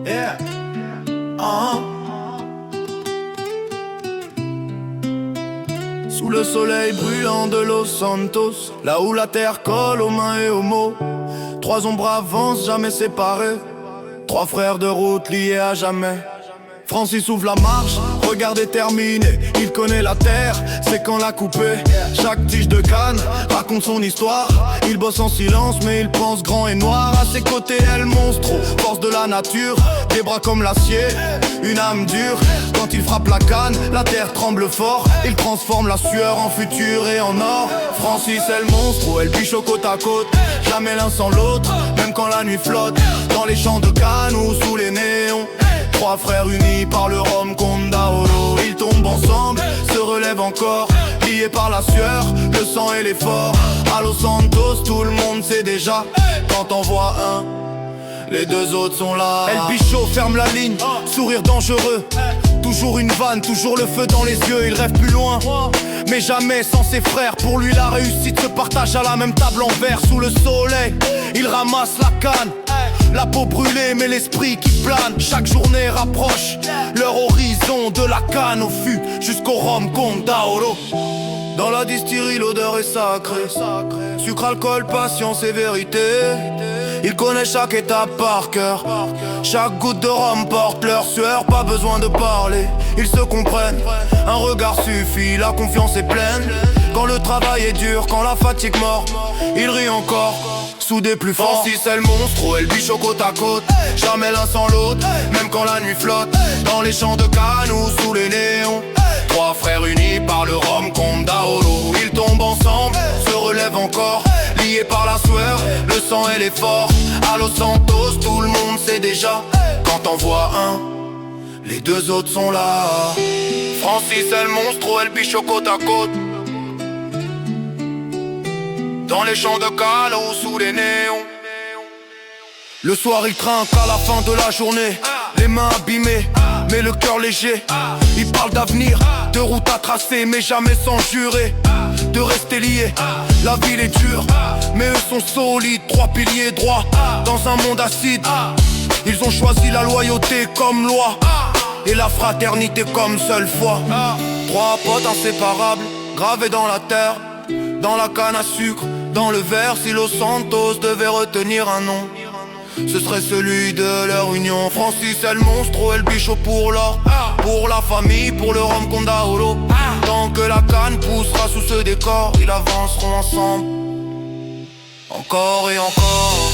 Yeah. Ah. Sous le soleil brûlant de Los Santos, là où la terre colle aux mains et aux mots, trois ombres avancent jamais séparées, trois frères de route liés à jamais. Francis ouvre la marche, regard déterminé, il connaît la terre, c'est quand la couper. Chaque tige de canne raconte son histoire, il bosse en silence mais il pense grand et noir. À ses côtés elle monstro, force de la nature, des bras comme l'acier, une âme dure. Quand il frappe la canne, la terre tremble fort, il transforme la sueur en futur et en or. Francis elle monstro, elle biche au côte à côte, jamais l'un sans l'autre, même quand la nuit flotte, dans les champs de canne ou sous les néons. Trois frères unis par le rhum Condaoro, ils tombent ensemble, se relèvent encore, liés par la sueur, le sang et l'effort. À Los Santos, tout le monde sait déjà, quand on voit un, les deux autres sont là. El Bicho ferme la ligne, sourire dangereux, toujours une vanne, toujours le feu dans les yeux. Il rêve plus loin, mais jamais sans ses frères. Pour lui la réussite se partage à la même table en verre. Sous le soleil, il ramasse la canne, la peau brûlée mais l'esprit qui plane. Chaque journée rapproche leur horizon, de la canne au fût jusqu'au rhum Condaoro. Dans la distillerie l'odeur est sacrée, sucre, alcool, patience et vérité. Il connaît chaque étape par cœur, chaque goutte de rhum porte leur sueur. Pas besoin de parler, ils se comprennent, un regard suffit, la confiance est pleine. Quand le travail est dur, quand la fatigue mord, ils rient encore, soudés plus fort. Francis elle monstro, elle biche au côte à côte, jamais l'un sans l'autre, même quand la nuit flotte, dans les champs de canne ou sous les néons. Trois frères unis par le rhum Condaoro, ils tombent ensemble, se relèvent encore, liés par la sueur, le sang et l'effort. À Los Santos, tout le monde sait déjà, quand on voit un, les deux autres sont là. Francis elle monstro, elle biche au côte à côte, dans les champs de canne ou sous les néons. Le soir il trinque à la fin de la journée, les mains abîmées mais le cœur léger. Il parle d'avenir, de route à tracer mais jamais sans jurer de rester liés. La ville est dure mais eux sont solides, trois piliers droits dans un monde acide. Ils ont choisi la loyauté comme loi et la fraternité comme seule foi. Trois potes inséparables, gravés dans la terre, dans la canne à sucre, dans le verre. Si Los Santos devait retenir un nom, ce serait celui de leur union. Francis el monstro, el bicho pour l'or, pour la famille, pour le rhum Condaoro. Tant que la canne poussera sous ce décor, ils avanceront ensemble, encore et encore.